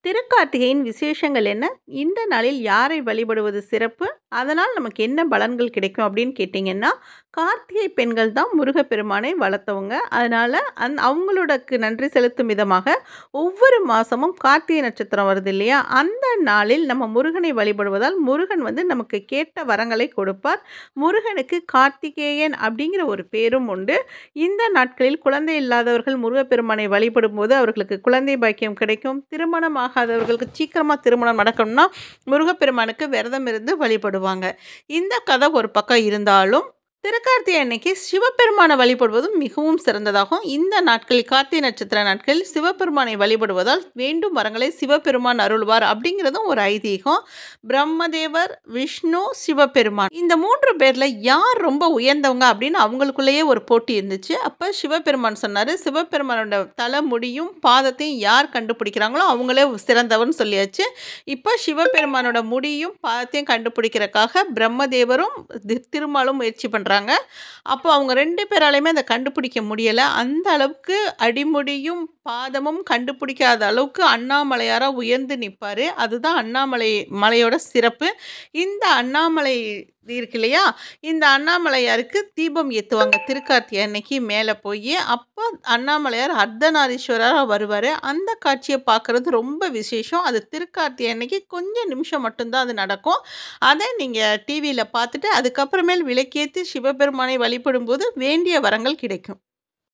திருக்கார்த்திகையின் விசேஷங்கள் என்ன? இந்த நாளில் யாரை வழிபடுவது சிறப்பு? அதனால் நமக்கு என்ன பலன்கள் கிடைக்கும் அப்படின்னு கேட்டிங்கன்னா, கார்த்திகை பெண்கள் தான் முருகப்பெருமானை வளர்த்தவங்க. அதனால அவங்களோடக்கு நன்றி செலுத்தும் விதமாக ஒவ்வொரு மாசமும் கார்த்திகை நட்சத்திரம் வருது இல்லையா? அந்த நாளில் நம்ம முருகனை வழிபடுவதால் முருகன் வந்து நமக்கு கேட்ட வரங்களை கொடுப்பார். முருகனுக்கு கார்த்திகேயன் அப்படிங்கிற ஒரு பேரும் உண்டு. இந்த நாட்களில் குழந்தை இல்லாதவர்கள் முருகப்பெருமானை வழிபடும்போது அவர்களுக்கு குழந்தை பாக்கியம் கிடைக்கும். திருமணம் ஆகாதவர்களுக்கு சீக்கிரமாக திருமணம் நடக்கணும்னா முருகப்பெருமானுக்கு விரதம் இருந்து வழிபடுவாங்க. இந்த கதை ஒரு பக்கம் இருந்தாலும் திருக்கார்த்திகை அன்னைக்கு சிவபெருமானை வழிபடுவதும் மிகவும் சிறந்ததாகும். இந்த நாட்களில் கார்த்திகை நட்சத்திர நாட்களில் சிவபெருமானை வழிபடுவதால் வேண்டும் வரங்களை சிவபெருமான் அருள்வார் அப்படிங்கிறதும் ஒரு ஐதீகம். பிரம்மதேவர், விஷ்ணு, சிவபெருமான் இந்த 3 பேரில் யார் ரொம்ப உயர்ந்தவங்க அப்படின்னு அவங்களுக்குள்ளேயே ஒரு போட்டி இருந்துச்சு. அப்போ சிவபெருமான் சொன்னார், சிவபெருமானோட தலை முடியும் பாதத்தையும் யார் கண்டுபிடிக்கிறாங்களோ அவங்களே சிறந்தவர்னு சொல்லியாச்சு. இப்போ சிவபெருமானோட முடியும் பாதத்தையும் கண்டுபிடிக்கிறதுக்காக பிரம்மதேவரும் திருமாலும் முயற்சி பண்ணுறாங்க. அப்போ அவங்க 2 பேராலையுமே அதை கண்டுபிடிக்க முடியலை. அந்த அளவுக்கு அடிமுடியும் பாதமும் கண்டுபிடிக்காத அளவுக்கு அண்ணாமலையாரா உயர்ந்து நிற்பார். அதுதான் அண்ணாமலை மலையோட சிறப்பு. இந்த அண்ணாமலை இருக்கு இல்லையா, இந்த அண்ணாமலையாருக்கு தீபம் ஏற்றுவாங்க திருக்கார்த்திகை அன்னைக்கு மேலே போய். அப்போ அண்ணாமலையார் அர்த்தநாரீஸ்வரராக வருவார். அந்த காட்சியை பார்க்குறது ரொம்ப விசேஷம். அது திருக்கார்த்திகை அன்னைக்கு கொஞ்சம் நிமிஷம் மட்டும்தான் அது நடக்கும். அதை நீங்கள் டிவியில் பார்த்துட்டு அதுக்கப்புறமேல் விளக்கேற்றி சிவபெருமானை வழிபடும்போது வேண்டிய வரங்கள் கிடைக்கும்.